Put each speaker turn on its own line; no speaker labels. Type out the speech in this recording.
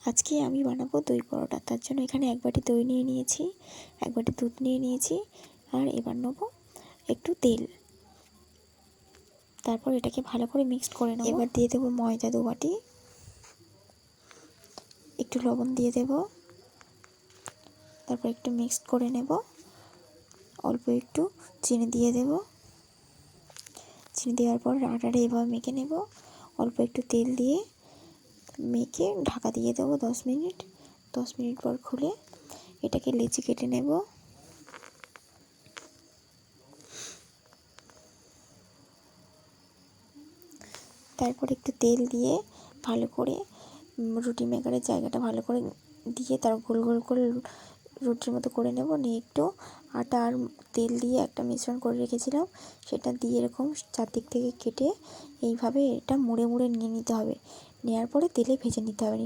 আজকে আমি বানাবো দই পরোটা। তার জন্য এখানে 1 বাটি দই নিয়ে নিয়েছি, 1 বাটি দুধ নিয়ে নিয়েছি, আর এবার নেবো একটু তেল। তারপর এটাকে ভালো করে মিক্সড করে নেব। এবার দিয়ে দেবো ময়দা 2 বাটি, একটু লবণ দিয়ে দেব, তারপর একটু মিক্সড করে নেব। অল্প একটু চিনি দিয়ে দেব। চিনি দেওয়ার পর আটাটা এভাবে মেখে নেব। অল্প একটু তেল দিয়ে মেখে ঢাকা দিয়ে দেবো 10 মিনিট। 10 মিনিট পর খুলে এটাকে লেচি কেটে নেব। তারপর একটু তেল দিয়ে ভালো করে রুটি মেকারের জায়গাটা ভালো করে দিয়ে তার গোল গোল করে রুটির মতো করে নেব। নিয়ে একটু আটা আর তেল দিয়ে একটা মিশ্রণ করে রেখেছিলাম, সেটা দিয়ে এরকম চারদিক থেকে কেটে এইভাবে এটা মুড়ে মুড়ে নিয়ে নিতে হবে। নেওয়ার পরে তেলে ভেজে নিতে হবে।